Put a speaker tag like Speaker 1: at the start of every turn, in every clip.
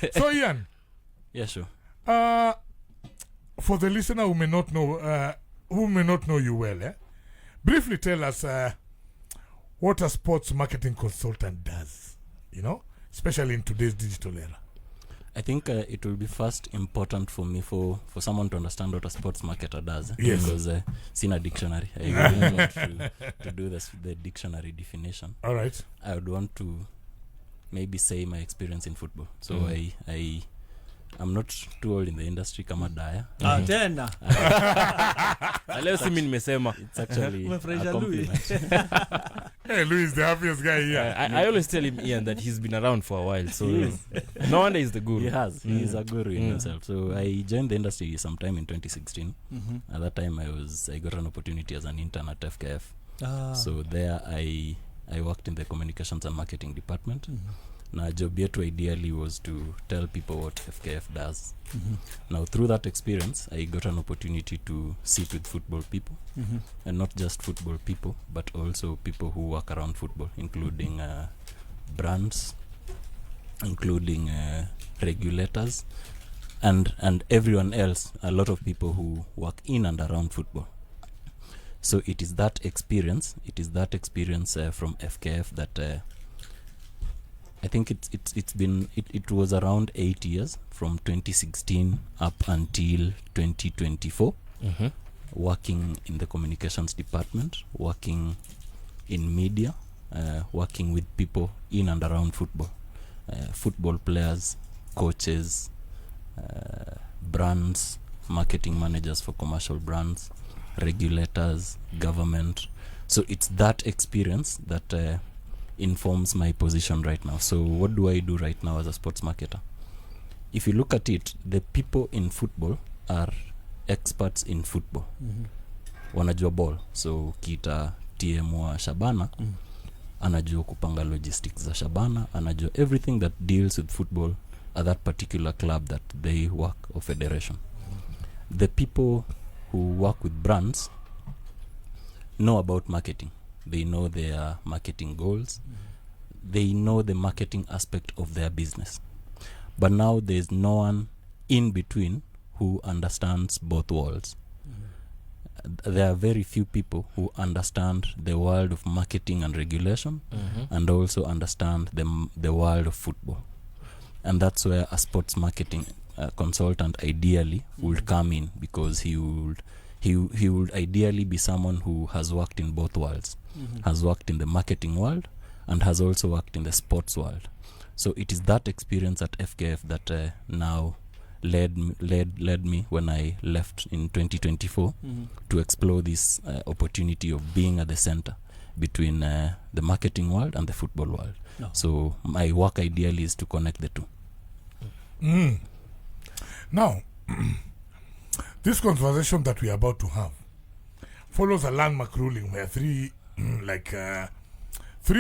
Speaker 1: So Ian,
Speaker 2: Yeah, sure.
Speaker 1: for the listener who may not know you well, briefly tell us what a sports marketing consultant does, especially in today's digital era.
Speaker 2: I think it will be first important for me for someone to understand what a sports marketer does.
Speaker 1: Yes.
Speaker 2: Because seen a dictionary. I really want to do the dictionary definition.
Speaker 1: All right.
Speaker 2: I would want to maybe say my experience in football. So I'm not too old in the industry kama Daya.
Speaker 3: Tena.
Speaker 4: Leo si mimi nimesema.
Speaker 2: It's actually a
Speaker 3: Louis.
Speaker 2: compliment.
Speaker 1: Hey, Louis is the happiest guy here.
Speaker 4: I always tell him, Ian, that he's been around for a while. So no wonder he's the guru.
Speaker 2: He has. He's a guru in himself. So I joined the industry sometime in 2016. At that time, I got an opportunity as an intern at FKF. So there I worked in the communications and marketing department. Now, job yetu ideally was to tell people what FKF does. Now, through that experience, I got an opportunity to sit with football people, and not just football people, but also people who work around football, including brands, including regulators, and everyone else, a lot of people who work in and around football. So it is that experience from FKF that I think it was around 8 years from 2016 up until 2024, working in the communications department, working in media, working with people in and around football, football players, coaches, brands, marketing managers for commercial brands, regulators, government. So it's that experience that informs my position right now. So what do I do right now as a sports marketer? If you look at it, the people in football are experts in football. Wanajua ball. So kita TM wa Shabana, anajua kupanga logistics za Shabana, anajua everything that deals with football at that particular club that they work or federation. The people who work with brands know about marketing. They know their marketing goals. They know the marketing aspect of their business. But now there's no one in between who understands both worlds. There are very few people who understand the world of marketing and regulation, and also understand the world of football. And that's where a sports marketing consultant ideally would come in, because he would ideally be someone who has worked in both worlds, has worked in the marketing world and has also worked in the sports world. So it is that experience at FKF that now led me when I left in 2024 to explore this opportunity of being at the center between the marketing world and the football world. So my work ideally is to connect the two.
Speaker 1: Now, this conversation that we are about to have follows a landmark ruling where three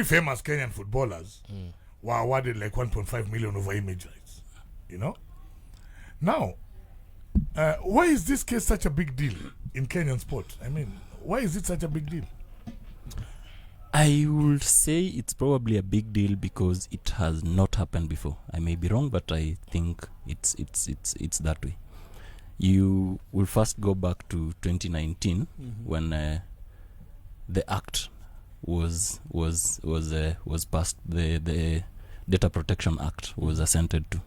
Speaker 1: famous Kenyan footballers were awarded like 1.5 million over image rights. Now, why is this case such a big deal in Kenyan sport? I mean, why is it such a big deal?
Speaker 2: I would say it's probably a big deal because it has not happened before. I may be wrong, but I think it's that way. You will first go back to 2019 when the act was passed. The Data Protection Act was assented to,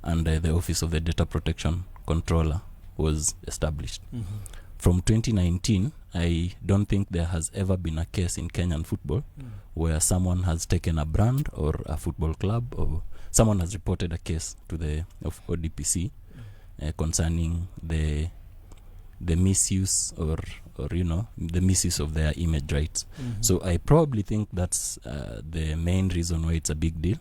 Speaker 2: and the Office of the Data Protection Controller was established. From 2019, I don't think there has ever been a case in Kenyan football where someone has taken a brand or a football club, or someone has reported a case to the ODPC concerning the misuse or the misuse of their image rights. So I probably think that's the main reason why it's a big deal.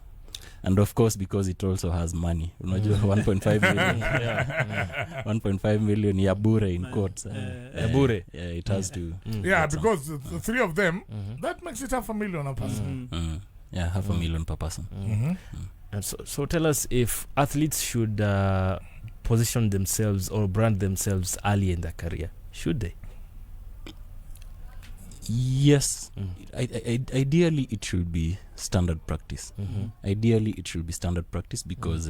Speaker 2: And of course, because it also has money. 1.5 million. 1.5 million yabure in courts.
Speaker 4: Yabure.
Speaker 2: Yeah, it has to.
Speaker 1: Because the three of them, that makes it $500,000 a person.
Speaker 2: Yeah, $500,000 per person.
Speaker 4: And so tell us if athletes should position themselves or brand themselves early in their career. Should they?
Speaker 2: Yes. Ideally, it should be standard practice. Ideally, it should be standard practice because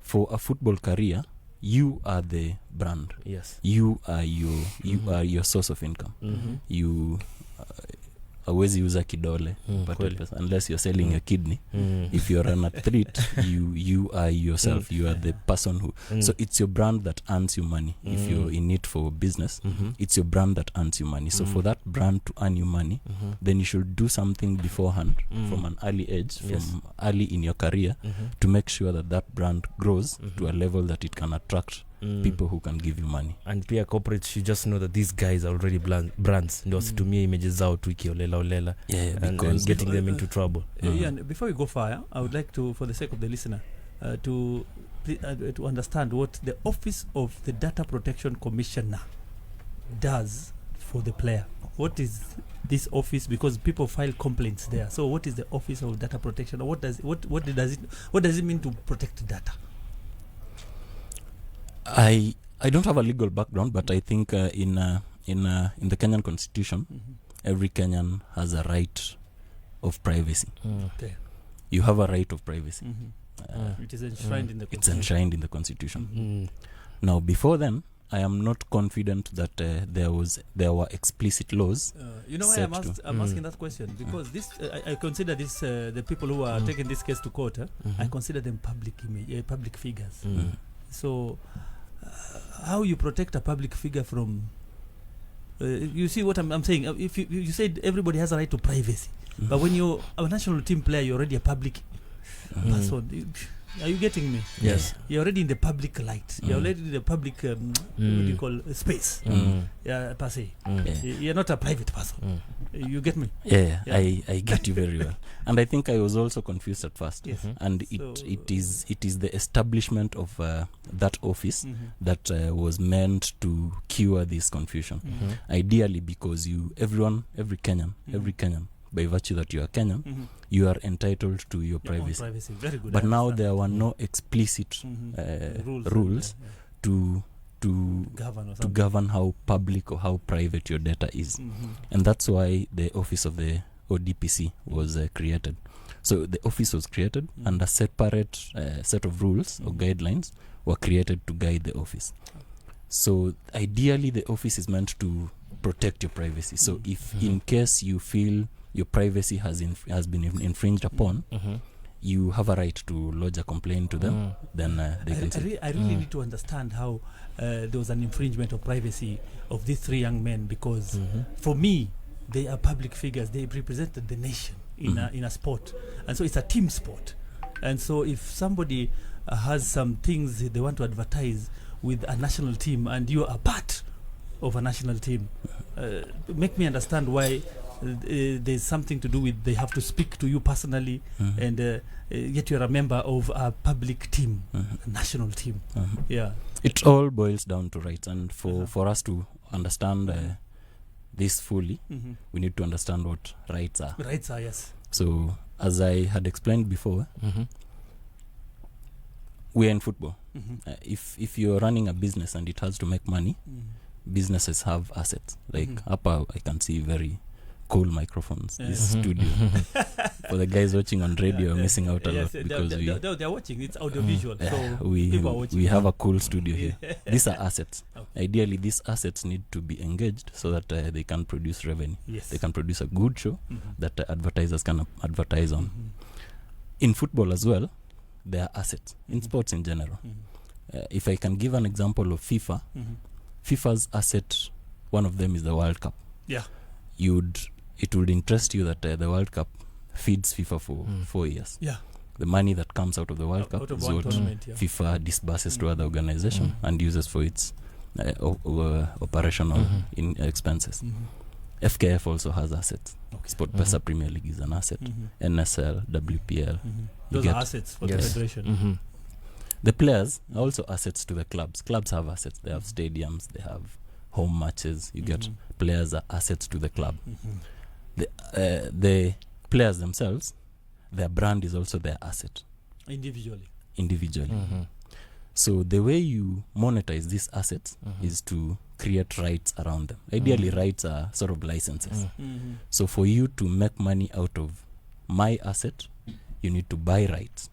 Speaker 2: for a football career, you are the brand.
Speaker 4: Yes.
Speaker 2: You are your source of income. You always use a kidole, but unless you're selling your kidney. If you're an athlete, you are yourself. You are the person who. So it's your brand that earns you money. If you're in it for business, it's your brand that earns you money. So for that brand to earn you money, then you should do something beforehand from an early age, from early in your career, to make sure that that brand grows to a level that it can attract people who can give you money.
Speaker 4: And pia corporates should just know that these guys are already brands. Ndio wasitumie images zao tu ikiolela and getting them into trouble.
Speaker 3: And before we go far, I would like to, for the sake of the listener, to understand what the Office of the Data Protection Commissioner does for the player. What is this office? Because people file complaints there. So what is the Office of Data Protection? What does it mean to protect data?
Speaker 2: I don't have a legal background, but I think in the Kenyan Constitution, every Kenyan has a right of privacy.
Speaker 3: Okay.
Speaker 2: You have a right of privacy.
Speaker 3: It is enshrined in the Constitution.
Speaker 2: It's enshrined in the Constitution. Now, before then, I am not confident that there were explicit laws.
Speaker 3: You know why I'm asking that question? Because this I consider this the people who are taking this case to court. I consider them public figures. So, how you protect a public figure from? You see what I'm saying? If you said everybody has a right to privacy, but when you're a national team player, you're already a public person. Are you getting me?
Speaker 4: Yes.
Speaker 3: You're already in the public light. You're already in the public what do you call space? Per se. You're not a private person. You get me?
Speaker 2: Yeah. I get you very well. And I think I was also confused at first.
Speaker 3: Yes.
Speaker 2: And it is the establishment of that office that was meant to cure this confusion. Ideally, because every Kenyan, by virtue that you are Kenyan, you are entitled to your privacy.
Speaker 3: Very good.
Speaker 2: But now there were no explicit rules to govern how public or how private your data is. And that's why the office of the ODPC was created. So the office was created and a separate set of rules or guidelines were created to guide the office. So ideally the office is meant to protect your privacy. So if in case you feel your privacy has been infringed upon, you have a right to lodge a complaint to them. Then they can say.
Speaker 3: I really need to understand how there was an infringement of privacy of these three young men, because for me, they are public figures. They represented the nation in a sport, and so it's a team sport. And so if somebody has some things they want to advertise with a national team, and you are part of a national team, make me understand why. There's something to do with they have to speak to you personally, and yet you're a member of a public team, a national team. Yeah,
Speaker 2: it all boils down to rights, and for us to understand this fully, we need to understand what rights are.
Speaker 3: Rights are, yes.
Speaker 2: So as I had explained before, we're in football. If you're running a business and it has to make money, businesses have assets. Like Upper, I can see very cool microphones. This studio. For the guys watching on radio, missing out a lot because
Speaker 3: they're watching. It's audiovisual. So
Speaker 2: we
Speaker 3: are watching.
Speaker 2: We have a cool studio here. These are assets. Ideally, these assets need to be engaged so that they can produce revenue.
Speaker 3: Yes.
Speaker 2: They can produce a good show that advertisers can advertise on. In football as well, there are assets. In sports in general. If I can give an example of FIFA, FIFA's asset, one of them is the World Cup.
Speaker 3: Yeah.
Speaker 2: It would interest you that the World Cup feeds FIFA for 4 years.
Speaker 3: Yeah.
Speaker 2: The money that comes out of the World Cup
Speaker 3: out of
Speaker 2: is
Speaker 3: one
Speaker 2: what
Speaker 3: tournament,
Speaker 2: FIFA disburses to other organizations and uses for its operational expenses. FKF also has assets. Sport Pesa Premier League is an asset. NSL, WPL.
Speaker 3: Those are assets for the federation.
Speaker 2: The players are also assets to the clubs. Clubs have assets. They have stadiums. They have home matches. You get players are assets to the club. The players themselves, their brand is also their asset. Individually. So the way you monetize these assets is to create rights around them. Ideally, rights are sort of licenses. So for you to make money out of my asset, you need to buy rights.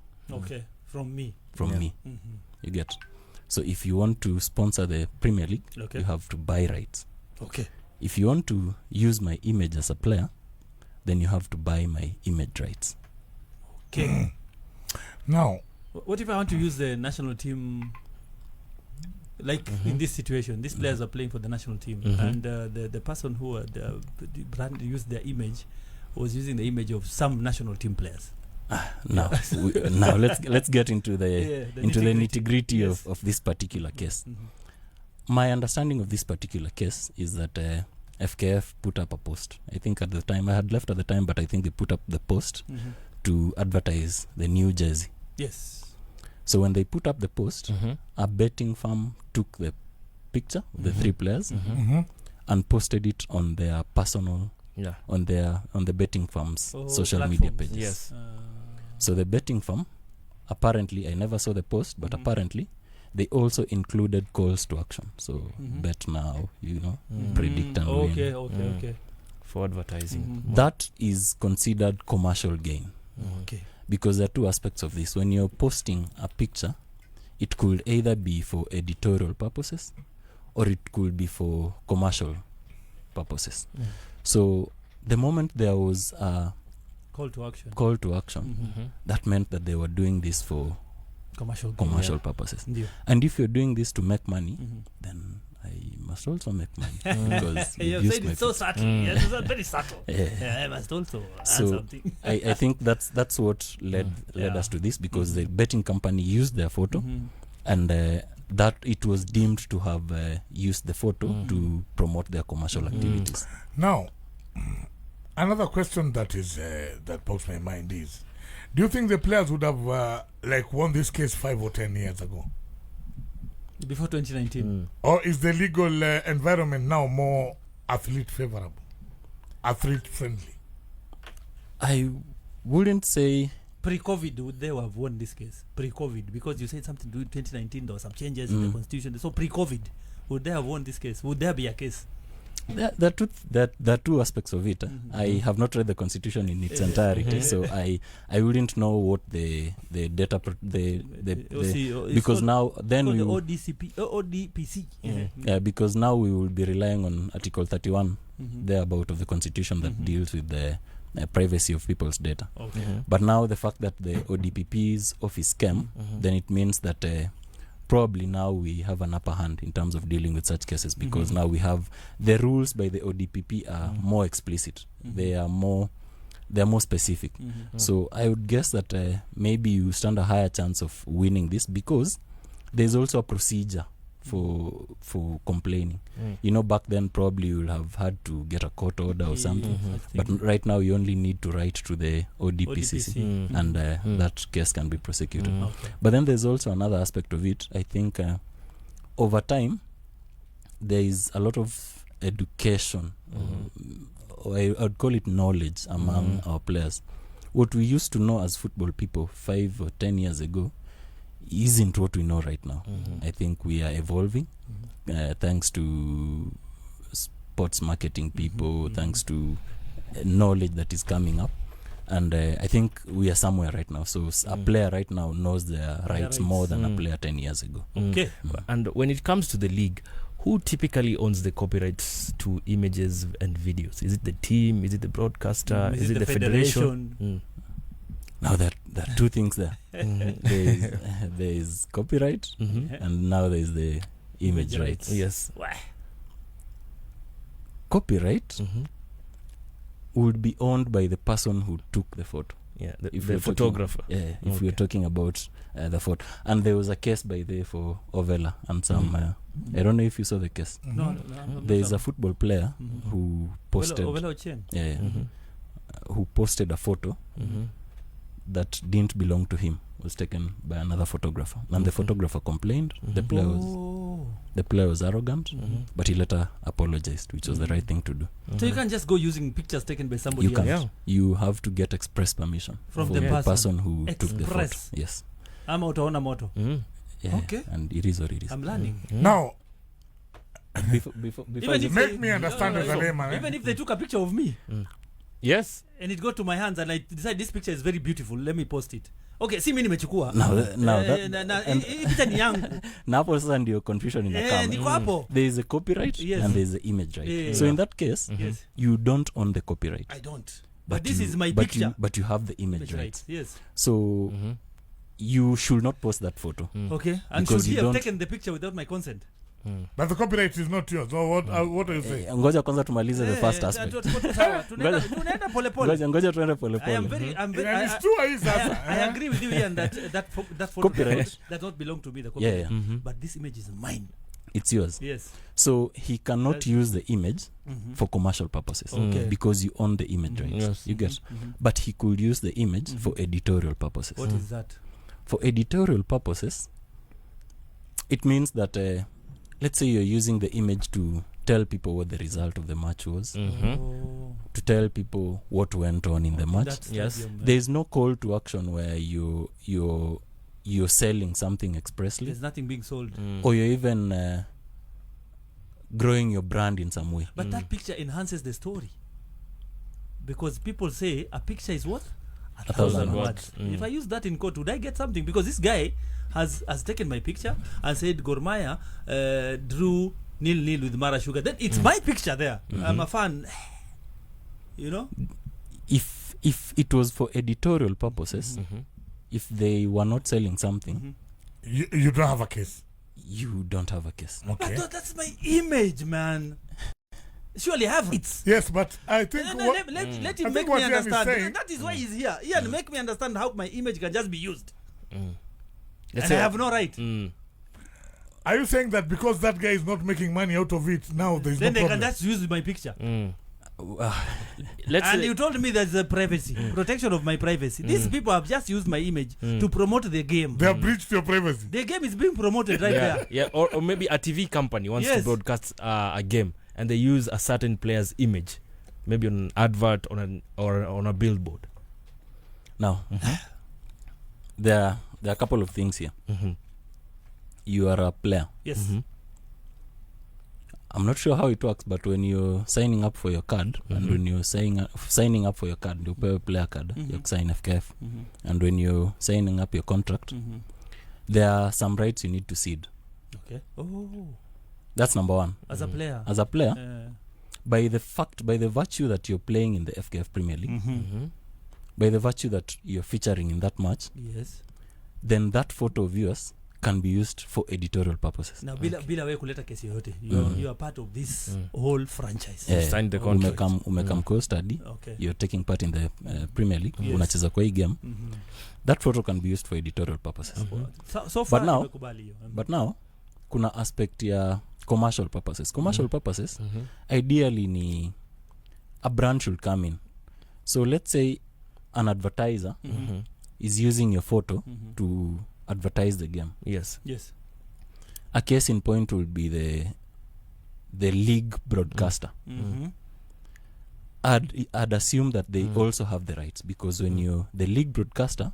Speaker 3: From me.
Speaker 2: me. You get. So if you want to sponsor the Premier League,
Speaker 3: Okay.
Speaker 2: you have to buy rights.
Speaker 3: Okay.
Speaker 2: If you want to use my image as a player, then you have to buy my image rights.
Speaker 3: Okay.
Speaker 1: Now,
Speaker 3: What if I want to use the national team? Like in this situation, these players are playing for the national team, and the person who the brand used their image was using the image of some national team players.
Speaker 2: Now let's get into the nitty-gritty
Speaker 3: Yes.
Speaker 2: of this particular case. My understanding of this particular case is that FKF put up a post. I think at the time, I had left at the time, but I think they put up the post to advertise the new jersey.
Speaker 3: Yes.
Speaker 2: So when they put up the post, a betting firm took the picture of the three players and posted it on their personal, on the betting firm's social media pages.
Speaker 4: Yes.
Speaker 2: So the betting firm, apparently, I never saw the post, but apparently they also included calls to action. So bet now, predict and win.
Speaker 3: Okay.
Speaker 4: For advertising.
Speaker 2: That is considered commercial gain.
Speaker 3: Okay.
Speaker 2: Because there are two aspects of this. When you're posting a picture, it could either be for editorial purposes or it could be for commercial purposes. So the moment there was a
Speaker 3: Call to action.
Speaker 2: that meant that they were doing this for commercial purposes.
Speaker 3: Yeah.
Speaker 2: And if you're doing this to make money, then I must also make money because
Speaker 3: You
Speaker 2: you've
Speaker 3: said
Speaker 2: used my
Speaker 3: it's so
Speaker 2: picture.
Speaker 3: subtle. Yes, it's very subtle.
Speaker 2: Yeah.
Speaker 3: I must also add
Speaker 2: So,
Speaker 3: something.
Speaker 2: I think that's what led us to this, because the betting company used their photo and that it was deemed to have used the photo to promote their commercial activities.
Speaker 1: Now, another question that is that pops my mind is, do you think the players would have won this case 5 or 10 years ago?
Speaker 3: Before 2019.
Speaker 1: Or is the legal environment now more athlete favorable, athlete friendly?
Speaker 2: I wouldn't say
Speaker 3: Pre-COVID, would they have won this case? Pre-COVID, because you said something to do with 2019, there were some changes in the constitution. So pre-COVID, would they have won this case? Would there be a case?
Speaker 2: there are two aspects of it. I have not read the constitution in its entirety, so I wouldn't know what the data because now then we
Speaker 3: the
Speaker 2: will,
Speaker 3: ODPC.
Speaker 2: because now we will be relying on Article 31 thereabout of the constitution that deals with the privacy of people's data.
Speaker 3: Okay.
Speaker 2: But now the fact that the ODPP's office came, then it means that probably now we have an upper hand in terms of dealing with such cases, because now we have the rules by the ODPP are more explicit. They are more specific. So I would guess that maybe you stand a higher chance of winning this, because there's also a procedure for complaining. Back then probably you will have had to get a court order or something, but right now you only need to write to the ODPCC and that case can be prosecuted. But then there's also another aspect of it. I think over time there is a lot of education, or I would call it knowledge, among our players. What we used to know as football people 5 or 10 years ago isn't what we know right now. I think we are evolving thanks to sports marketing people, thanks to knowledge that is coming up, and I think we are somewhere right now. So a player right now knows their rights more than a player 10 years ago.
Speaker 3: Okay.
Speaker 4: And when it comes to the league, who typically owns the copyrights to images and videos? Is it the team? Is it the broadcaster? Is it the federation?
Speaker 2: Now there are two things there. There is copyright, and now there is the image rights.
Speaker 4: Yes.
Speaker 2: Copyright would be owned by the person who took the photo.
Speaker 4: Yeah,
Speaker 2: If
Speaker 4: the
Speaker 2: we're
Speaker 4: photographer.
Speaker 2: If we're talking about the photo. And there was a case by there for Ovela and some I don't know if you saw the case.
Speaker 3: No,
Speaker 2: There is a football player who posted who posted a photo that didn't belong to him, was taken by another photographer, and the photographer complained. The player was arrogant, but he later apologized, which was the right thing to do.
Speaker 3: So you can't just go using pictures taken by somebody
Speaker 2: You can't.
Speaker 3: else.
Speaker 2: You have to get express permission
Speaker 3: From
Speaker 2: for
Speaker 3: the person
Speaker 2: who took the photo.
Speaker 3: Express.
Speaker 2: Yes.
Speaker 3: I'm utaona moto.
Speaker 2: Yeah.
Speaker 3: Okay.
Speaker 2: And it is what it is.
Speaker 3: I'm learning.
Speaker 1: Now,
Speaker 2: Before
Speaker 3: Even if
Speaker 1: make
Speaker 3: they-
Speaker 1: me understand as a layman.
Speaker 3: Even if they took a picture of me
Speaker 4: Yes.
Speaker 3: and it got to my hands and I decide this picture is very beautiful, let me post it. Okay, si mimi nimechukua. Hii picha ni yangu.
Speaker 2: Na hapo sasa ndio confusion inakama.
Speaker 3: Niko hapo.
Speaker 2: There is a copyright and there is the image right. So in that case, you don't own the copyright.
Speaker 3: I don't. But this is my picture.
Speaker 2: But you have the image rights.
Speaker 3: Yes.
Speaker 2: So you should not post that photo.
Speaker 3: Okay. And
Speaker 2: Because
Speaker 3: should he
Speaker 2: you
Speaker 3: have
Speaker 2: don't-
Speaker 3: taken the picture without my consent?
Speaker 1: But the copyright is not yours. So what are you saying?
Speaker 2: Ngoja kwanza tumalize the first aspect.
Speaker 3: Tunaenda pole pole.
Speaker 2: Ngoja tuende pole
Speaker 3: I am
Speaker 2: pole.
Speaker 3: very
Speaker 1: And it's true, is
Speaker 3: I agree with you Ian that photo
Speaker 2: Copyright.
Speaker 3: does not belong to me, the
Speaker 2: Yeah,
Speaker 3: copyright.
Speaker 2: yeah.
Speaker 3: But this image is mine.
Speaker 2: It's yours.
Speaker 3: Yes.
Speaker 2: So he cannot
Speaker 3: That's-
Speaker 2: use the image for commercial purposes
Speaker 3: Okay.
Speaker 2: because you own the image rights.
Speaker 4: Yes.
Speaker 2: You get. But he could use the image for editorial purposes.
Speaker 3: What is that?
Speaker 2: For editorial purposes, it means that let's say you're using the image to tell people what the result of the match was,
Speaker 3: Oh.
Speaker 2: to tell people what went on in the match.
Speaker 3: That's
Speaker 4: Yes.
Speaker 3: stadium,
Speaker 2: There is no call to action where you're selling something expressly,
Speaker 3: there's nothing being sold.
Speaker 2: or you're even growing your brand in some way.
Speaker 3: But that picture enhances the story. Because people say a picture is worth 1,000 words. If I use that in court, would I get something? Because this guy has taken my picture and said Gor Mahia drew 0-0 with Mara Sugar. Then it's my picture there. I'm a fan. You know?
Speaker 2: If it was for editorial purposes, if they were not selling something,
Speaker 1: You don't have a case.
Speaker 2: you don't have a case.
Speaker 1: Okay.
Speaker 3: But that's my image, man. Surely I have it.
Speaker 1: Yes, but I think
Speaker 3: Let
Speaker 1: I
Speaker 3: him
Speaker 1: think
Speaker 3: make
Speaker 1: what
Speaker 3: me
Speaker 1: Ian is
Speaker 3: understand.
Speaker 1: saying-
Speaker 3: That is why he's here. Ian, make me understand how my image can just be used.
Speaker 4: Let's
Speaker 3: And
Speaker 4: say-
Speaker 3: I have no right.
Speaker 1: Are you saying that because that guy is not making money out of it, now there's
Speaker 3: Then
Speaker 1: no
Speaker 3: they
Speaker 1: problem?
Speaker 3: can just use my picture.
Speaker 4: Let's
Speaker 3: And
Speaker 4: say-
Speaker 3: you told me there's a privacy, protection of my privacy. These people have just used my image to promote the game.
Speaker 1: They have breached your privacy.
Speaker 3: The game is being promoted right there.
Speaker 4: yeah, or maybe a TV company wants to
Speaker 3: Yes.
Speaker 4: broadcast a game and they use a certain player's image, maybe on an advert or on a billboard.
Speaker 2: Now, there are a couple of things here. You are a player.
Speaker 3: Yes.
Speaker 2: I'm not sure how it works, but when you're signing up for your card, and when you're signing up for your card, you pay a player card, you sign FKF, and when you're signing up your contract, there are some rights you need to cede.
Speaker 3: Okay. Oh,
Speaker 2: That's number one.
Speaker 3: as a player.
Speaker 2: As a player, by the virtue that you're playing in the FKF Premier League, by the virtue that you're featuring in that match,
Speaker 3: Yes.
Speaker 2: then that photo of yours can be used for editorial purposes.
Speaker 3: Now, bila we kuleta kesi yoyote, you are part of this whole franchise.
Speaker 4: Signed the contract.
Speaker 2: Umekam co-study,
Speaker 3: Okay.
Speaker 2: you're taking part in the Premier League,
Speaker 3: Yes.
Speaker 2: unacheza kwa hii game, that photo can be used for editorial purposes.
Speaker 3: So far,
Speaker 2: But now-
Speaker 3: nimekubali hiyo.
Speaker 2: But now, kuna aspect ya commercial purposes. Commercial purposes, ideally ni a brand should come in. So let's say an advertiser is using your photo to advertise the game.
Speaker 4: Yes.
Speaker 3: Yes.
Speaker 2: A case in point would be the league broadcaster. I'd assume that they also have the rights, because when you're the league broadcaster,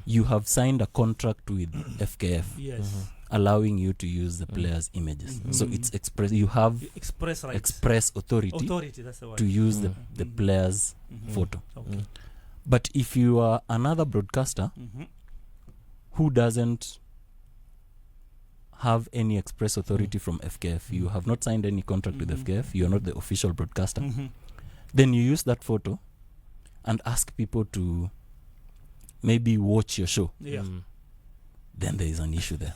Speaker 2: you have signed a contract with FKF
Speaker 3: Yes.
Speaker 2: allowing you to use the players' images. So it's you have
Speaker 3: Express rights.
Speaker 2: express authority
Speaker 3: Authority, that's the word.
Speaker 2: to use the players' photo.
Speaker 3: Okay.
Speaker 2: But if you are another broadcaster who doesn't have any express authority from FKF, you have not signed any contract with FKF, you are not the official broadcaster, then you use that photo and ask people to maybe watch your show,
Speaker 3: Yeah.
Speaker 2: then there is an issue there.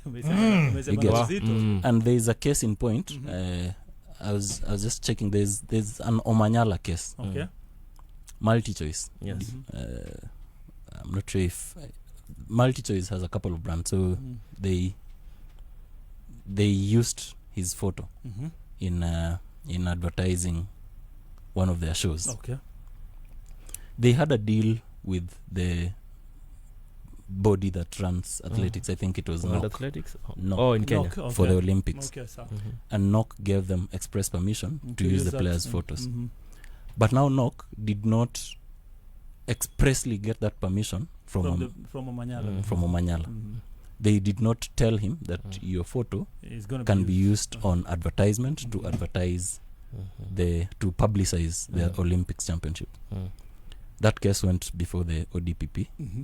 Speaker 3: Umesema
Speaker 2: You get-
Speaker 3: mazito.
Speaker 2: And there is a case in point. I was just checking. There's an Omanyala case,
Speaker 3: Okay.
Speaker 2: multi-choice.
Speaker 4: Yes.
Speaker 2: I'm not sure if multi-choice has a couple of brands, so they used his photo in advertising one of their shows.
Speaker 3: Okay.
Speaker 2: They had a deal with the body that runs athletics. I think it was
Speaker 4: World
Speaker 2: NOC.
Speaker 4: Athletics?
Speaker 2: No.
Speaker 4: Oh, in Kenya.
Speaker 3: Okay.
Speaker 2: For the Olympics.
Speaker 3: Okay, so.
Speaker 2: And NOC gave them express permission to use the
Speaker 3: that.
Speaker 2: players' photos.
Speaker 3: Mhm.
Speaker 2: But now NOC did not expressly get that permission from
Speaker 3: Omanyala.
Speaker 2: from Omanyala. They did not tell him that your photo
Speaker 3: It's gonna
Speaker 2: can be
Speaker 3: used.
Speaker 2: used on advertisement to advertise to publicize the Olympics championship. that case went before the ODPP,
Speaker 3: Mm-hmm.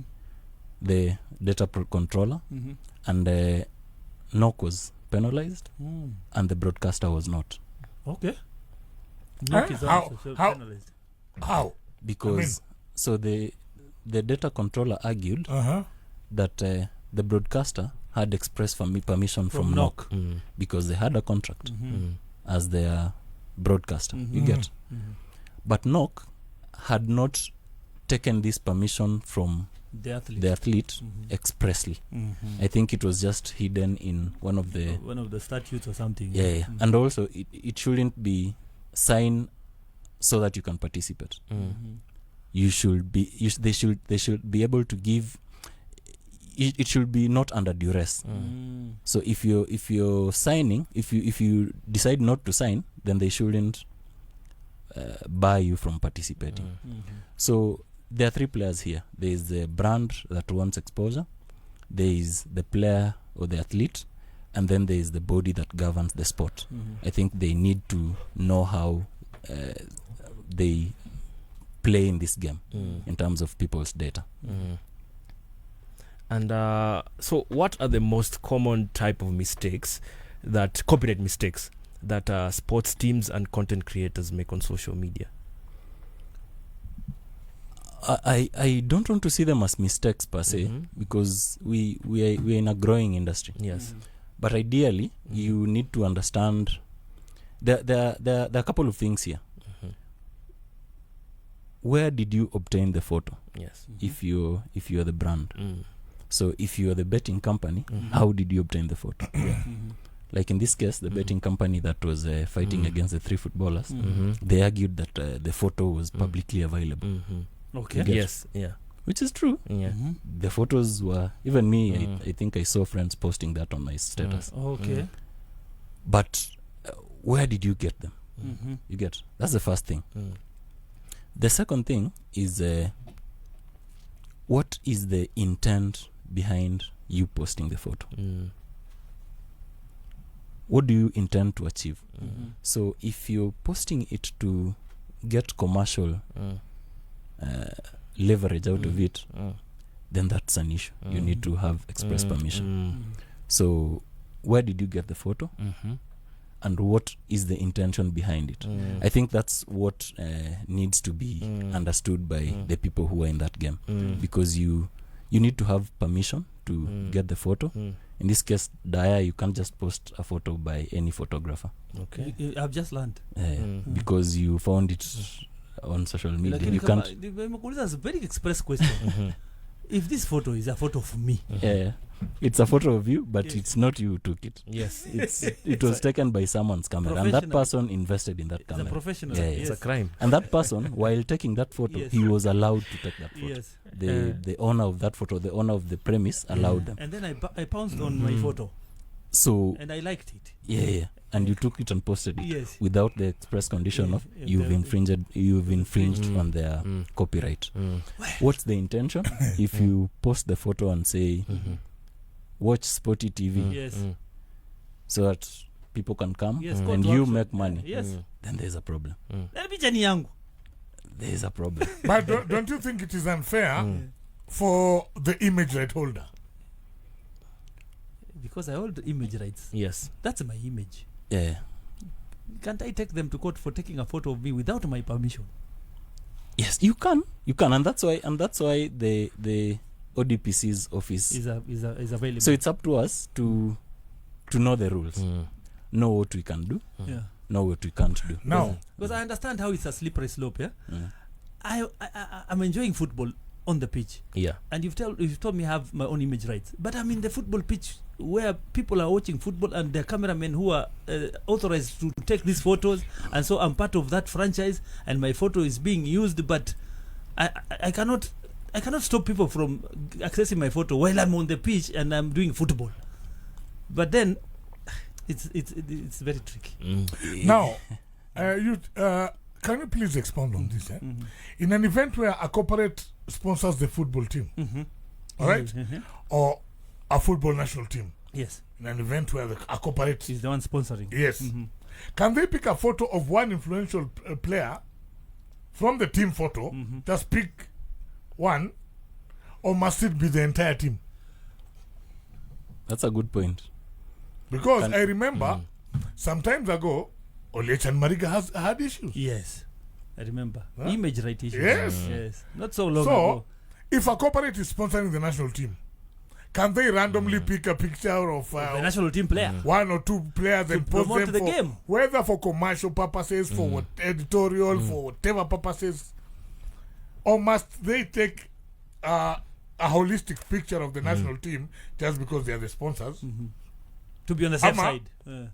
Speaker 2: the data controller,
Speaker 3: Mm-hmm.
Speaker 2: and NOC was penalized,
Speaker 3: Mm.
Speaker 2: and the broadcaster was not.
Speaker 3: Okay.
Speaker 1: Huh?
Speaker 3: Knock is
Speaker 1: How-
Speaker 3: also
Speaker 1: how-
Speaker 3: penalized.
Speaker 1: How?
Speaker 2: Because so the data controller argued
Speaker 1: Uh-huh.
Speaker 2: that the broadcaster had express permission from NOC
Speaker 4: Mm.
Speaker 2: because they had a contract
Speaker 3: Mm-hmm.
Speaker 4: Mm.
Speaker 2: as their broadcaster. You
Speaker 3: Mhm.
Speaker 2: get,
Speaker 3: Mm-hmm.
Speaker 2: but NOC had not taken this permission from
Speaker 3: The athlete.
Speaker 2: the athlete
Speaker 3: Mhm.
Speaker 2: expressly.
Speaker 3: Mhm.
Speaker 2: I think it was just hidden in one of the
Speaker 3: One of the statutes or something.
Speaker 2: yeah.
Speaker 3: Mhm.
Speaker 2: And also it shouldn't be signed so that you can participate.
Speaker 4: Mm.
Speaker 3: Mhm.
Speaker 2: You should be they should be able to give it should be not under duress.
Speaker 3: Mm.
Speaker 2: So if you're signing, if you decide not to sign, then they shouldn't bar you from participating.
Speaker 3: Mhm.
Speaker 2: So there are three players here. There is the brand that wants exposure, there is the player or the athlete, and then there is the body that governs the sport.
Speaker 3: Mhm.
Speaker 2: I think they need to know how they play in this game
Speaker 4: Mm.
Speaker 2: in terms of people's data.
Speaker 4: Mm. And so what are the most common type of mistakes, that copyright mistakes, that sports teams and content creators make on social media?
Speaker 2: I don't want to see them as mistakes per se,
Speaker 4: Mhm.
Speaker 2: because we're in a growing industry.
Speaker 4: Yes.
Speaker 3: Mhm.
Speaker 2: But ideally,
Speaker 4: Mhm.
Speaker 2: you need to understand there are a couple of things here.
Speaker 4: Mhm.
Speaker 2: Where did you obtain the photo?
Speaker 4: Yes.
Speaker 3: Mhm.
Speaker 2: If you're the brand?
Speaker 4: Mm.
Speaker 2: So if you're the betting company,
Speaker 4: Mhm.
Speaker 2: how did you obtain the photo?
Speaker 3: Mhm.
Speaker 2: Like in this case, the
Speaker 4: Mhm.
Speaker 2: betting company that was fighting
Speaker 4: Mm.
Speaker 2: against the three footballers,
Speaker 3: Mhm.
Speaker 2: they argued that the photo was
Speaker 4: Mm.
Speaker 2: publicly available,
Speaker 4: Mhm.
Speaker 3: Okay.
Speaker 2: Get-
Speaker 4: Yes. Yeah.
Speaker 2: which is true.
Speaker 4: Yeah.
Speaker 3: Mhm.
Speaker 2: The photos were, even me,
Speaker 4: Mm.
Speaker 2: I think I saw friends posting that on my status.
Speaker 3: Okay.
Speaker 4: Mm.
Speaker 2: But where did you get them?
Speaker 3: Mhm.
Speaker 2: You get, that's the first thing.
Speaker 4: Mm.
Speaker 2: The second thing is what is the intent behind you posting the photo?
Speaker 4: Mm.
Speaker 2: What do you intend to achieve?
Speaker 3: Mhm.
Speaker 2: So if you're posting it to get commercial
Speaker 4: Mm.
Speaker 2: leverage out of
Speaker 4: Mm.
Speaker 2: it,
Speaker 4: Mm.
Speaker 2: then that's an issue. You need to have express
Speaker 4: Mm.
Speaker 2: permission.
Speaker 4: Mm.
Speaker 2: So where did you get the photo,
Speaker 4: Mhm.
Speaker 2: and what is the intention behind it?
Speaker 4: Mm.
Speaker 2: I think that's what needs to be
Speaker 4: Mm.
Speaker 2: understood by
Speaker 4: Mm.
Speaker 2: the people who are in that game,
Speaker 4: Mm.
Speaker 2: because you need to have permission to
Speaker 4: Mm.
Speaker 2: get the photo.
Speaker 4: Mm.
Speaker 2: In this case, Daya, you can't just post a photo by any photographer
Speaker 4: Okay.
Speaker 3: I've just learned.
Speaker 4: Mm.
Speaker 2: because you found it on social media.
Speaker 3: Lakini
Speaker 2: You
Speaker 3: kama-
Speaker 2: can't.
Speaker 3: nimekuuliza a very express question.
Speaker 4: Mhm.
Speaker 3: If this photo is a photo of me,
Speaker 2: Yeah, it's a photo of you, but
Speaker 3: Yes.
Speaker 2: it's not you who took it.
Speaker 4: Yes.
Speaker 2: It was taken by someone's camera, and that
Speaker 3: Professional.
Speaker 2: person invested in that
Speaker 3: it's a
Speaker 2: camera.
Speaker 3: professional.
Speaker 2: Yeah,
Speaker 4: It's a
Speaker 3: Yes.
Speaker 4: crime.
Speaker 2: And that person, while taking that photo,
Speaker 3: Yes.
Speaker 2: he was allowed to take that photo.
Speaker 3: Yes.
Speaker 2: The owner of that photo, the owner of the premise, allowed them.
Speaker 3: And then I pounced on my
Speaker 4: Mhm.
Speaker 3: photo
Speaker 2: So
Speaker 3: and I liked it.
Speaker 2: yeah, and you took it and posted it
Speaker 3: Yes.
Speaker 2: without the express condition of
Speaker 3: Yeah,
Speaker 2: you've infringed
Speaker 4: Mm.
Speaker 2: on their
Speaker 4: Mm.
Speaker 2: copyright.
Speaker 4: Mm.
Speaker 2: What's the intention? If you post the photo and say
Speaker 4: Mhm.
Speaker 2: watch Sporty TV
Speaker 4: Mm.
Speaker 3: Yes.
Speaker 4: Mm.
Speaker 2: so that people can come
Speaker 3: Yes,
Speaker 4: Mm.
Speaker 3: call
Speaker 2: and
Speaker 3: to
Speaker 2: you
Speaker 3: action.
Speaker 2: make money,
Speaker 3: Yes.
Speaker 4: Mm.
Speaker 2: then there's a problem.
Speaker 4: Mm.
Speaker 3: Na picha ni yangu.
Speaker 2: There's a problem.
Speaker 1: But don't you think it is unfair
Speaker 4: Mm.
Speaker 1: for the image right holder?
Speaker 3: Because I hold the image rights.
Speaker 4: Yes.
Speaker 3: That's my image.
Speaker 2: Yeah.
Speaker 3: Can't I take them to court for taking a photo of me without my permission?
Speaker 2: Yes, you can, and that's why the ODPC's office.
Speaker 3: Is available.
Speaker 2: So it's up to us to know the rules,
Speaker 4: Mm.
Speaker 2: know what we can do,
Speaker 3: yeah.
Speaker 2: know what we can't do.
Speaker 1: Now,
Speaker 3: Because I understand how it's a slippery slope. Yeah.
Speaker 2: Yeah.
Speaker 3: I'm enjoying football on the pitch,
Speaker 4: Yeah.
Speaker 3: and you've told me I have my own image rights, but I'm in the football pitch where people are watching football and the cameramen who are authorized to take these photos, and so I'm part of that franchise and my photo is being used, but I cannot stop people from accessing my photo while I'm on the pitch and I'm doing football. But then it's very tricky.
Speaker 4: Mm.
Speaker 1: now, can you please expound on this?
Speaker 3: Mm-hmm.
Speaker 1: In an event where a corporate sponsors the football team,
Speaker 3: Mm-hmm.
Speaker 1: all right,
Speaker 3: Mm-hmm.
Speaker 1: or a football national team,
Speaker 3: Yes,
Speaker 1: in an event where a corporate,
Speaker 3: she's the one sponsoring.
Speaker 1: yes,
Speaker 3: Mm-hmm.
Speaker 1: can they pick a photo of one influential player from the team photo, just pick one, or must it be the entire team?
Speaker 2: That's a good point.
Speaker 1: Because
Speaker 2: And-
Speaker 1: I remember some times ago, Oliech and Mariga has had issues.
Speaker 3: Yes, I remember.
Speaker 1: Huh?
Speaker 3: Image right issues.
Speaker 1: Yes.
Speaker 3: Yes. Not so long
Speaker 1: So,
Speaker 3: ago.
Speaker 1: if a corporate is sponsoring the national team, can they randomly pick a picture of
Speaker 3: The national team player.
Speaker 1: one or two players and post
Speaker 3: promote
Speaker 1: them
Speaker 3: the
Speaker 1: for,
Speaker 3: game.
Speaker 1: whether for commercial purposes, for what editorial, for whatever purposes, or must they take a holistic picture of the national team just because they are the sponsors?
Speaker 3: To be on the safe
Speaker 1: Ama.
Speaker 3: side.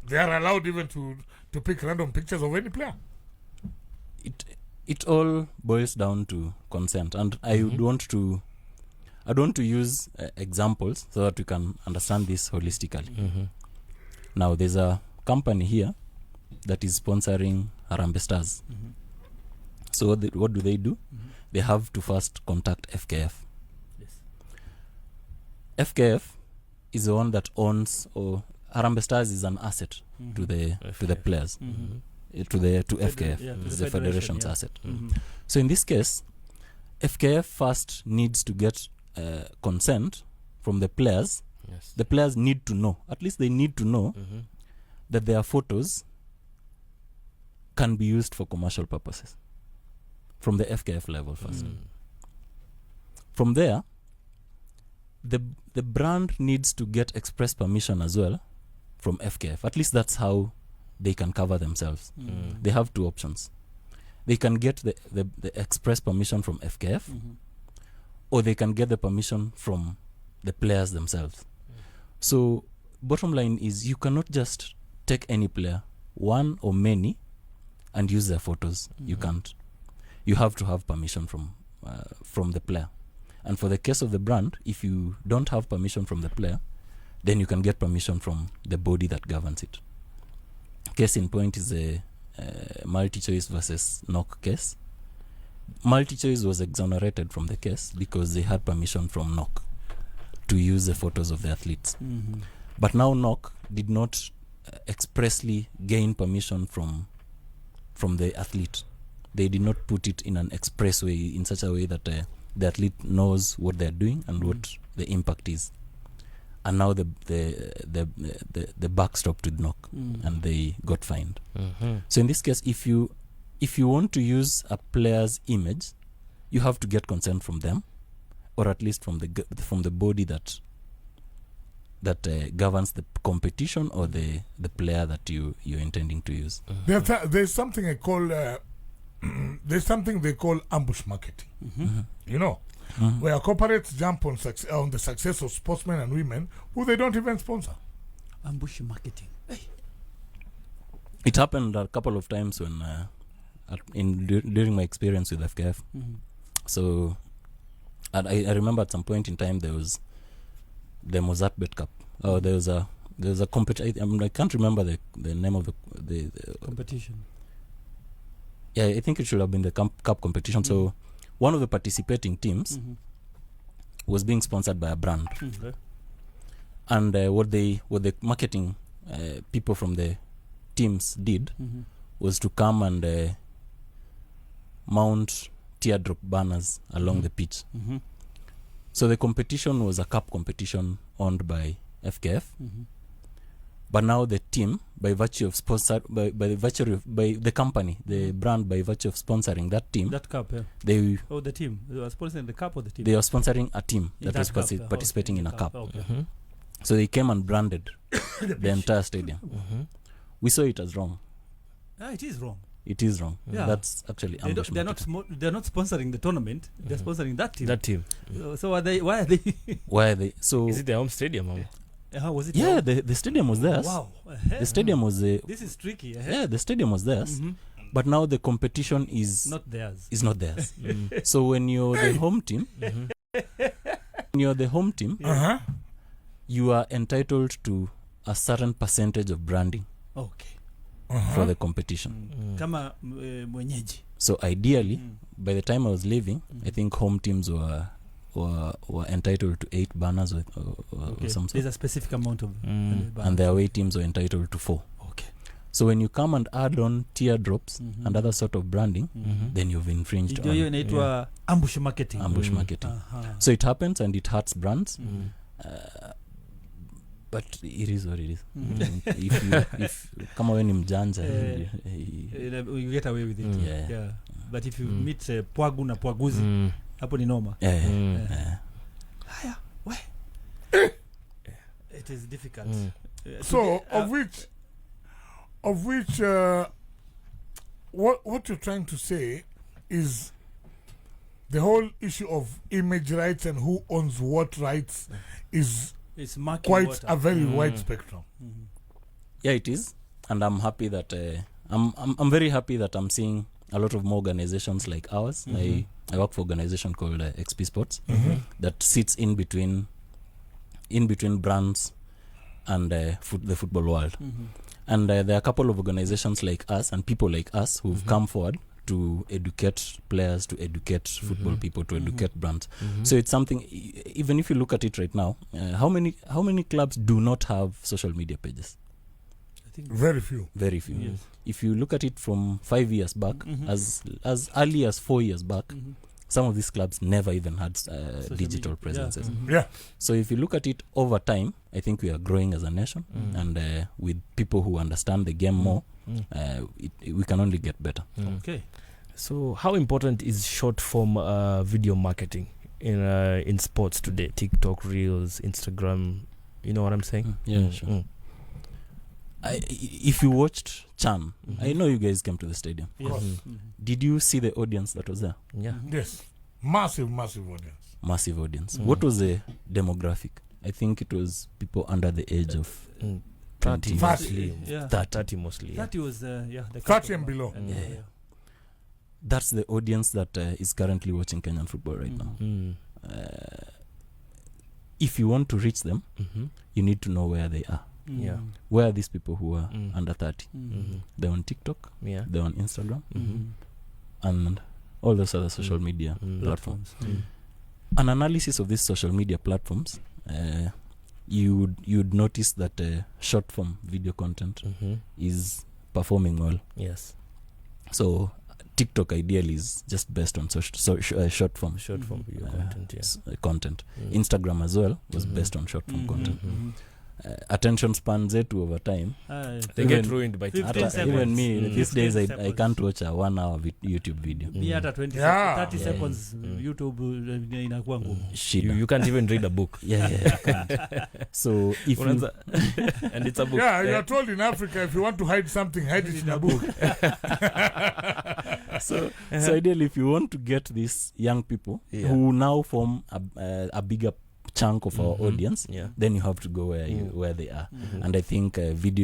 Speaker 1: They are allowed even to pick random pictures of any player.
Speaker 2: It all boils down to consent, and I would want to use examples so that we can understand this holistically. Now, there's a company here that is sponsoring Harambee Stars. So what do? They have to first contact FKF.
Speaker 3: Yes.
Speaker 2: FKF is the one that owns, or Harambee Stars is an asset to the players, to FKF.
Speaker 3: yeah, to
Speaker 2: It's
Speaker 3: the
Speaker 2: the
Speaker 3: federation,
Speaker 2: federation's
Speaker 3: yeah.
Speaker 2: asset. So in this case, FKF first needs to get consent from the players.
Speaker 4: Yes.
Speaker 2: The players need to know, at least they need to know that their photos can be used for commercial purposes from the FKF level first. From there, the brand needs to get express permission as well from FKF. At least that's how they can cover themselves. They have two options. They can get the express permission from FKF, or they can get the permission from the players themselves. So bottom line is, you cannot just take any player, one or many, and use their photos. You can't. You have to have permission from the player. And for the case of the brand, if you don't have permission from the player, then you can get permission from the body that governs it. Case in point is a MultiChoice versus Knock case. MultiChoice was exonerated from the case because they had permission from Knock to use the photos of the athletes. But now Knock did not expressly gain permission from the athlete. They did not put it in an express way, in such a way that the athlete knows what they're doing and what the impact is. And now the buck stopped with Knock, and they got fined. So in this case, if you want to use a player's image, you have to get consent from them, or at least from the body that governs the competition or the player that you're intending to use.
Speaker 1: There's something I call there's something they call ambush marketing. You know, where corporates jump on the success of sportsmen and women who they don't even sponsor.
Speaker 3: Ambush marketing.
Speaker 2: It happened a couple of times when during my experience with FKF. So I remember at some point in time there was the Mozartbet Cup. There was a competition. I can't remember the name of the
Speaker 3: Competition.
Speaker 2: Yeah, I think it should have been the cup competition. So one of the participating teams was being sponsored by a brand, and what the marketing people from the teams did was to come and mount teardrop banners along the pitch. So the competition was a cup competition owned by FKF, but now the team, by virtue of by the company, the brand, by virtue of sponsoring that team,
Speaker 3: That cup, yeah.
Speaker 2: the
Speaker 3: team. They were sponsoring the cup or the team?
Speaker 2: they are sponsoring a team
Speaker 3: In
Speaker 2: that was
Speaker 3: cup, yeah.
Speaker 2: participating in a cup.
Speaker 3: Okay.
Speaker 2: So they came and branded the entire stadium. We saw it as wrong.
Speaker 3: It is wrong.
Speaker 2: It is wrong.
Speaker 3: Yeah.
Speaker 2: That's actually ambush
Speaker 3: They're not
Speaker 2: marketing.
Speaker 3: they're not sponsoring the tournament. They're sponsoring that team.
Speaker 4: That team.
Speaker 3: So are they? Why are they?
Speaker 2: Why are they? So
Speaker 4: Is it their home stadium?
Speaker 3: How was it?
Speaker 2: yeah, the stadium was theirs.
Speaker 3: Wow.
Speaker 2: The stadium was
Speaker 3: This is tricky.
Speaker 2: yeah, the stadium was theirs. But now the competition is
Speaker 3: Not theirs.
Speaker 2: not theirs. So when you're the home team, you are entitled to a certain percentage of branding
Speaker 3: Okay.
Speaker 2: for the competition.
Speaker 3: Kama mwenyeji.
Speaker 2: So ideally, by the time I was leaving, I think home teams were entitled to 8 banners or
Speaker 3: Okay.
Speaker 2: some
Speaker 3: There's
Speaker 2: sort,
Speaker 3: a specific amount of
Speaker 2: and the away teams were entitled to 4.
Speaker 3: Okay.
Speaker 2: So when you come and add on teardrops and other sort of branding, then you've infringed
Speaker 3: Ndio hiyo
Speaker 2: on
Speaker 3: inaitwa ambush marketing.
Speaker 2: ambush marketing.
Speaker 3: Aha.
Speaker 2: So it happens and it hurts brands. But it is what it is. If kama wewe ni mjanja,
Speaker 3: You get away with it.
Speaker 2: yeah.
Speaker 3: But if you meet pwagu na pwaguzi, hapo ni noma. Haya, we. It is difficult.
Speaker 1: So of which what you're trying to say is the whole issue of image rights and who owns what rights is
Speaker 3: It's marking
Speaker 1: quite
Speaker 3: water.
Speaker 1: a very wide spectrum.
Speaker 2: Yeah, it is, and I'm happy that I'm very happy that I'm seeing a lot of more organizations like ours. I work for an organization called XP Sports that sits in between brands and the football world. And there are a couple of organizations like us and people like us who've come forward to educate players, to educate football people, to educate brands. So it's something. Even if you look at it right now, how many clubs do not have social media pages?
Speaker 3: I think
Speaker 1: Very few.
Speaker 2: Very few.
Speaker 3: Yes.
Speaker 2: If you look at it from 5 years back, as early as 4 years back, some of these clubs never even had digital
Speaker 3: media.
Speaker 2: presences.
Speaker 1: Yeah.
Speaker 2: So if you look at it over time, I think we are growing as a nation, and with people who understand the game more, we can only get better.
Speaker 3: Okay.
Speaker 4: So how important is short form video marketing in sports today? TikTok, Reels, Instagram, you know what I'm saying?
Speaker 2: Yeah, sure. If you watched Chan, I know you guys came to the stadium.
Speaker 3: Yes.
Speaker 2: Did you see the audience that was there?
Speaker 4: Yeah.
Speaker 1: Yes. Massive audience.
Speaker 2: Massive audience. What was the demographic? I think it was people under the age of
Speaker 4: 30
Speaker 1: Fat.
Speaker 4: mostly.
Speaker 3: Yeah.
Speaker 4: 30 mostly. Yeah.
Speaker 3: 30 was the
Speaker 1: 30 and below.
Speaker 2: Yeah. That's the audience that is currently watching Kenyan football right now. If you want to reach them, you need to know where they are.
Speaker 4: Yeah.
Speaker 2: Where are these people who are under 30? They're on TikTok,
Speaker 4: Yeah.
Speaker 2: they're on Instagram, and all those other social media platforms. An analysis of these social media platforms, you'd notice that short form video content is performing well.
Speaker 4: Yes.
Speaker 2: So TikTok ideally is just based on short form
Speaker 4: Video content. Yeah.
Speaker 2: content. Instagram as well was based on short form content. Attention span zetu over time,
Speaker 4: They get ruined by
Speaker 3: 15
Speaker 4: TikTok.
Speaker 3: seconds.
Speaker 2: even me these days I
Speaker 3: seconds.
Speaker 2: can't watch a 1 hour YouTube video.
Speaker 3: Me hata 20
Speaker 1: Yeah.
Speaker 3: 30 seconds YouTube inakuwa ngumu.
Speaker 2: Shida.
Speaker 4: You can't even read a book.
Speaker 2: Yeah, you can't. So if you,
Speaker 4: And it's a book.
Speaker 1: Yeah, you are told in Africa if you want to hide something, hide it in a book.
Speaker 2: so ideally if you want to get these young people who now form a bigger chunk of our audience, then you have to go where they are. And I think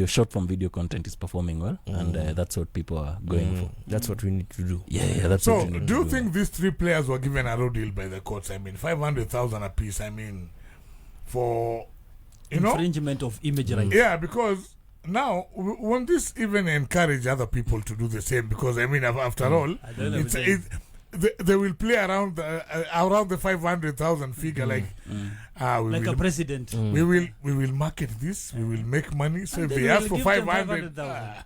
Speaker 2: short form video content is performing well, and that's what people are going for.
Speaker 4: That's what we need to do.
Speaker 2: Yeah, that's what
Speaker 1: So,
Speaker 2: we need
Speaker 1: do
Speaker 2: to
Speaker 1: you think these three players were given a raw deal by the courts? I mean, 500,000 apiece. I mean, for
Speaker 3: Infringement of image rights.
Speaker 1: Yeah, because now won't this even encourage other people to do the same? Because I mean, after all,
Speaker 3: I don't know.
Speaker 1: they will play around the 500,000 figure, like we
Speaker 3: Like
Speaker 1: will,
Speaker 3: a president.
Speaker 1: we will market this, we will make money. So
Speaker 3: And
Speaker 1: if
Speaker 3: then
Speaker 1: they
Speaker 3: we
Speaker 1: ask
Speaker 3: will
Speaker 1: for
Speaker 3: give them
Speaker 1: 500,
Speaker 3: 500,000.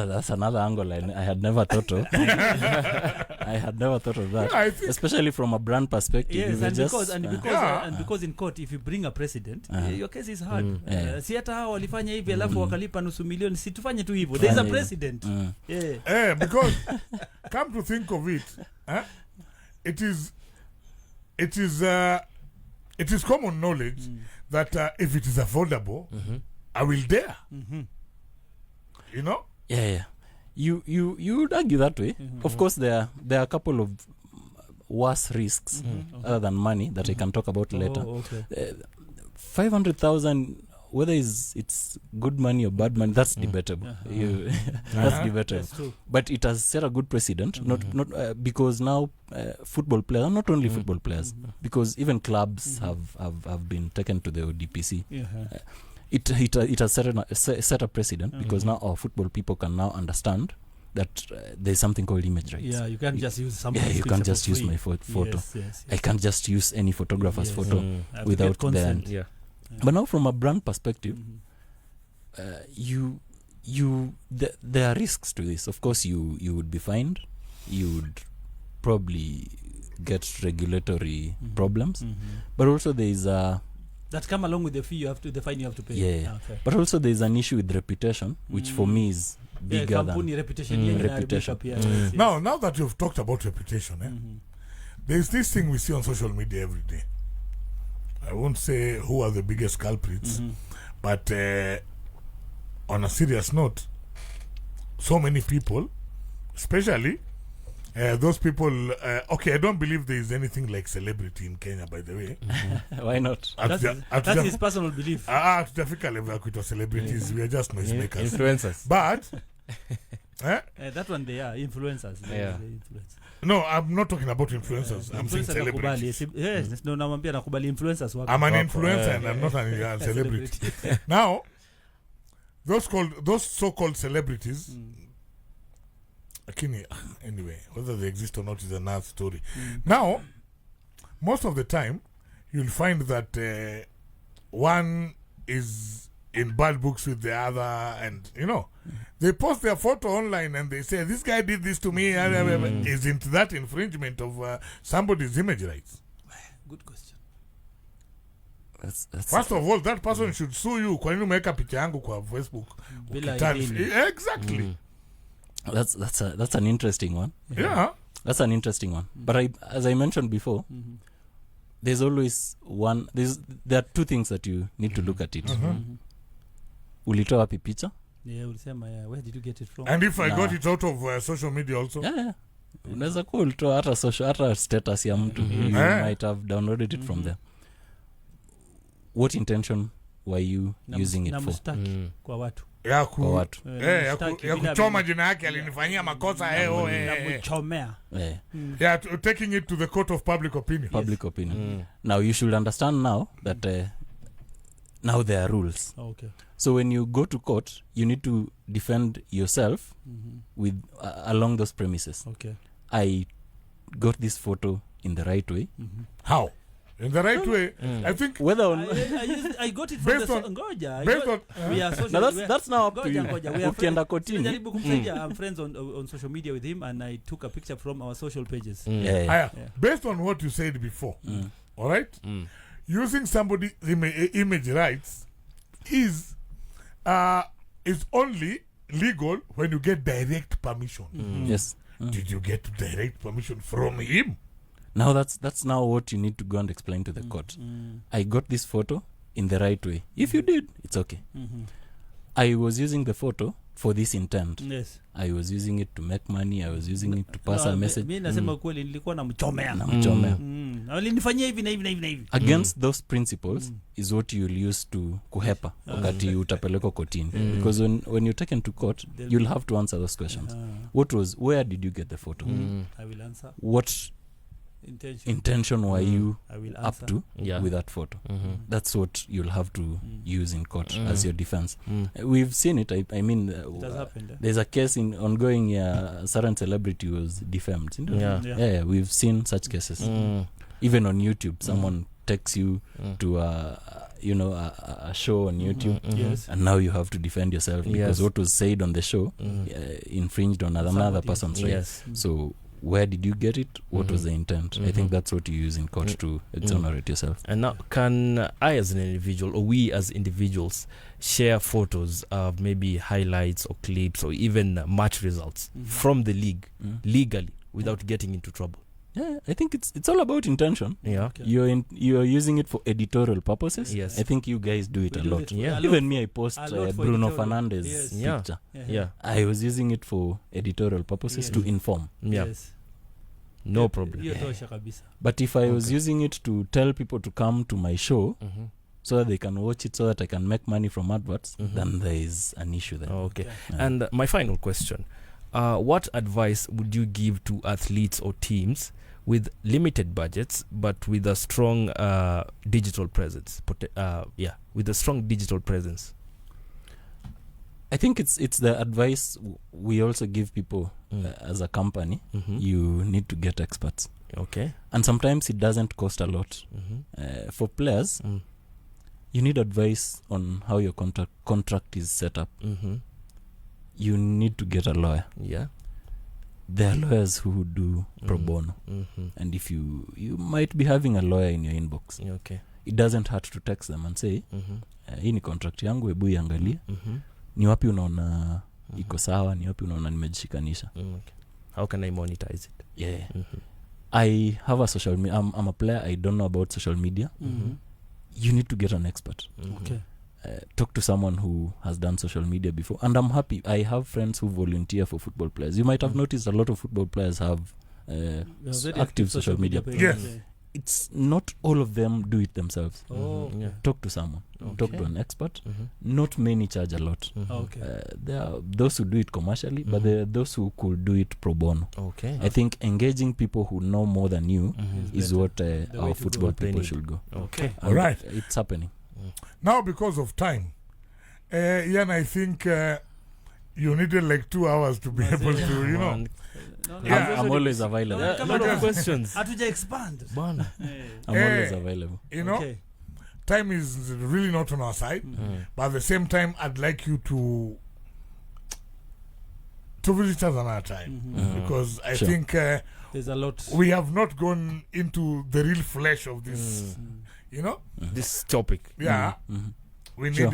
Speaker 2: That's another angle I had never thought of. I had never thought of that,
Speaker 1: Yeah, I think-
Speaker 2: especially from a brand perspective.
Speaker 3: Yes,
Speaker 2: You were
Speaker 3: and
Speaker 2: just,
Speaker 3: because in court if you bring a president, your case is hard.
Speaker 2: Yeah.
Speaker 3: Si hata hao walifanya hivi alafu wakalipa nusu milioni, si tufanye tu hivyo. There is a president. Yeah.
Speaker 1: because come to think of it, it is common knowledge that if it is affordable, I will dare. You know?
Speaker 2: Yeah. You would argue that way. Of course, there are a couple of worse risks other than money that I can talk about later.
Speaker 3: Oh, okay.
Speaker 2: 500,000, whether it's good money or bad money, that's debatable. That's debatable.
Speaker 3: That's true.
Speaker 2: But it has set a good precedent. Not because now football players, not only football players, because even clubs have been taken to the ODPC.
Speaker 3: Yeah.
Speaker 2: It has set a precedent because now our football people can now understand that there's something called image rights.
Speaker 3: Yeah, you can't just use something.
Speaker 2: Yeah, you can't just use my photo.
Speaker 3: Yes.
Speaker 2: I can't just use any photographer's photo
Speaker 3: Have to
Speaker 2: without
Speaker 3: get consent.
Speaker 4: Yeah.
Speaker 2: But now from a brand perspective, there are risks to this. Of course, you would be fined. You would probably get regulatory problems, but also there is a
Speaker 3: that come along with the fee the fine you have to pay.
Speaker 2: Yeah.
Speaker 3: Okay.
Speaker 2: But also there is an issue with reputation, which for me is bigger than
Speaker 3: reputation.
Speaker 2: reputation.
Speaker 3: Yes.
Speaker 1: Now that you've talked about reputation, there's this thing we see on social media every day. I won't say who are the biggest culprits, but on a serious note, so many people, especially those people, okay, I don't believe there is anything like celebrity in Kenya, by the way.
Speaker 2: Why not?
Speaker 3: That's his personal belief.
Speaker 1: Tutafika level ya kuitwa celebrities, we are just noisemakers.
Speaker 4: Influencers.
Speaker 1: But
Speaker 3: that one they are influencers. They influence.
Speaker 1: No, I'm not talking about influencers. I'm saying celebrities.
Speaker 3: Yes, no, namwambia nakubali influencers wako.
Speaker 1: I'm an influencer and I'm not a celebrity. Now, those so-called celebrities, anyway, whether they exist or not is another story. Now, most of the time, you'll find that one is in bad books with the other, and they post their photo online and they say, this guy did this to me. Isn't that infringement of somebody's image rights?
Speaker 3: Good question.
Speaker 2: That's
Speaker 1: First of all, that person should sue you. Kwa nini umeweka picha yangu kwa Facebook? Exactly.
Speaker 2: That's an interesting one.
Speaker 1: Yeah.
Speaker 2: That's an interesting one. But as I mentioned before, there's always there are two things that you need to look at it. Ulitoa wapi picha?
Speaker 3: Yeah, ulisema, where did you get it from?
Speaker 1: And if I got it out of social media also?
Speaker 2: Yeah. Unaweza kuwa ulitoa hata status ya mtu. You might have downloaded it from there. What intention were you using it for?
Speaker 3: Kwa watu.
Speaker 1: Ya kuchoma jina yake alinifanyia makosa
Speaker 3: kuchomea.
Speaker 1: Yeah, taking it to the court of public opinion.
Speaker 2: Public opinion. Now you should understand now that now there are rules.
Speaker 3: Okay.
Speaker 2: So when you go to court, you need to defend yourself with along those premises.
Speaker 3: Okay.
Speaker 2: I got this photo in the right way.
Speaker 1: How? In the right way, I think.
Speaker 2: Whether
Speaker 3: I got it from we are social.
Speaker 2: Now that's now up to you. Ukienda kotini.
Speaker 3: I'm friends on social media with him, and I took a picture from our social pages.
Speaker 1: Based on what you said before, all right, using somebody's image rights is only legal when you get direct permission.
Speaker 2: Yes.
Speaker 1: Did you get direct permission from him?
Speaker 2: Now that's now what you need to go and explain to the court. I got this photo in the right way. If you did, it's okay. I was using the photo for this intent.
Speaker 3: Yes.
Speaker 2: I was using it to make money. I was using it to pass a message.
Speaker 3: Mimi nasema kweli nilikuwa namchomea. Alinifanyia hivi na hivi.
Speaker 2: Against those principles is what you'll use to kuhepa wakati utapelekwa kotini. Because when you're taken to court, you'll have to answer those questions. Where did you get the photo?
Speaker 3: I will answer.
Speaker 2: What intention were you up to with that photo? That's what you'll have to use in court as your defense. We've seen it. I mean, it has happened. There's a case in a certain celebrity was defamed. Yeah, we've seen such cases. Even on YouTube, someone takes you to a show on YouTube,
Speaker 3: yes,
Speaker 2: and now you have to defend yourself because what was said on the show infringed on another person's right.
Speaker 4: Yes.
Speaker 2: So where did you get it? What was the intent? I think that's what you use in court to exonerate yourself.
Speaker 4: And now, can I as an individual, or we as individuals, share photos of maybe highlights or clips or even match results from the league legally without getting into trouble?
Speaker 2: Yeah, I think it's all about intention.
Speaker 4: Yeah,
Speaker 3: okay.
Speaker 2: You're using it for editorial purposes.
Speaker 4: Yes,
Speaker 2: I think you guys do it a lot.
Speaker 4: Yeah,
Speaker 2: even me, I post Bruno Fernandes picture.
Speaker 4: Yeah,
Speaker 2: I was using it for editorial purposes to inform.
Speaker 4: Yeah, no problem.
Speaker 2: But if I was using it to tell people to come to my show so that they can watch it, so that I can make money from adverts, then there is an issue there.
Speaker 4: Okay. And my final question: what advice would you give to athletes or teams with limited budgets but with a strong digital presence? With a strong digital presence.
Speaker 2: I think it's the advice we also give people as a company. You need to get experts.
Speaker 4: Okay.
Speaker 2: And sometimes it doesn't cost a lot. For players, you need advice on how your contract is set up. you need to get a lawyer.
Speaker 4: Yeah.
Speaker 2: There are lawyers who do pro bono, and if you might be having a lawyer in your inbox,
Speaker 4: Okay.
Speaker 2: it doesn't hurt to text them and say, hii ni contract yangu, hebu iangalie, ni wapi unaona iko sawa, ni wapi unaona nimejishikanisha.
Speaker 4: Okay. How can I monetize it?
Speaker 2: Yeah. I have a social media. I'm a player. I don't know about social media. You need to get an expert.
Speaker 3: Okay.
Speaker 2: Talk to someone who has done social media before. And I'm happy. I have friends who volunteer for football players. You might have noticed a lot of football players have
Speaker 3: Very
Speaker 2: active social media
Speaker 3: page.
Speaker 1: Yes.
Speaker 2: It's not all of them do it themselves.
Speaker 3: Oh,
Speaker 4: Yeah.
Speaker 2: Talk to someone. Talk to an expert. Not many charge a lot.
Speaker 3: okay.
Speaker 2: There are those who do it commercially, but there are those who could do it pro bono.
Speaker 4: Okay.
Speaker 2: I think engaging people who know more than you is
Speaker 3: better.
Speaker 2: what
Speaker 3: way
Speaker 2: our
Speaker 3: to
Speaker 2: football
Speaker 4: go. They
Speaker 2: people
Speaker 4: need.
Speaker 2: should go.
Speaker 4: Okay.
Speaker 2: And
Speaker 1: All right.
Speaker 2: It's happening.
Speaker 1: Now, because of time, Ian, I think you needed like 2 hours to be able to, you know.
Speaker 4: Man,
Speaker 1: Yeah.
Speaker 2: I'm always available.
Speaker 3: No,
Speaker 4: a lot of questions.
Speaker 3: Hatuja expand.
Speaker 4: Bana.
Speaker 2: I'm always available.
Speaker 1: You know,
Speaker 3: Okay.
Speaker 1: time is really not on our side, but at the same time, I'd like you to visit us another time because I
Speaker 2: Sure.
Speaker 1: think
Speaker 3: There's a lot.
Speaker 1: we have not gone into the real flesh of this. You know,
Speaker 4: This topic.
Speaker 1: yeah, we
Speaker 2: Sure.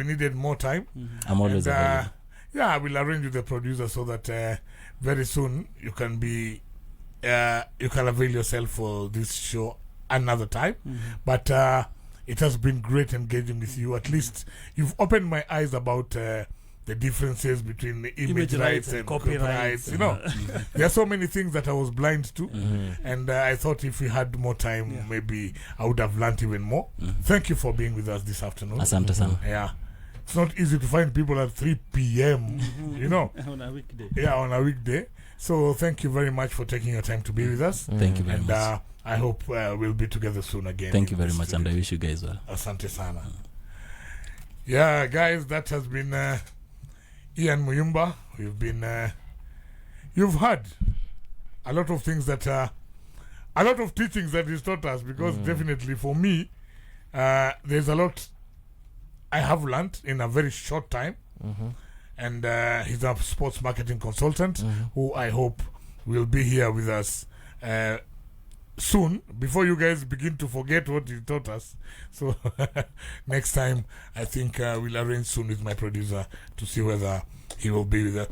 Speaker 1: needed more time.
Speaker 2: I'm always
Speaker 1: And,
Speaker 2: available.
Speaker 1: yeah, we'll arrange with the producer so that very soon you can avail yourself for this show another time. But it has been great engaging with you. At least you've opened my eyes about the differences between the image rights and copyrights. You know, there are so many things that I was blind to, and I thought if we had more time, maybe I would have learned even more. Thank you for being with us this afternoon.
Speaker 2: Asante sana.
Speaker 1: Yeah, it's not easy to find people at 3 p.m. You know,
Speaker 3: On a weekday.
Speaker 1: yeah, on a weekday. So thank you very much for taking your time to be with us.
Speaker 2: Thank you very
Speaker 1: And
Speaker 2: much.
Speaker 1: I hope we'll be together soon again.
Speaker 2: Thank
Speaker 1: in
Speaker 2: you very
Speaker 1: this
Speaker 2: much, and I
Speaker 1: studio.
Speaker 2: wish you guys well.
Speaker 1: Asante sana. Yeah, guys, that has been Ian Muyumba. We've been, you've heard a lot of things that, a lot of teachings that he's taught us, because definitely for me, there's a lot I have learned in a very short time. And he's a sports marketing consultant who I hope will be here with us soon, before you guys begin to forget what he taught us. So next time, I think we'll arrange soon with my producer to see whether he will be with us.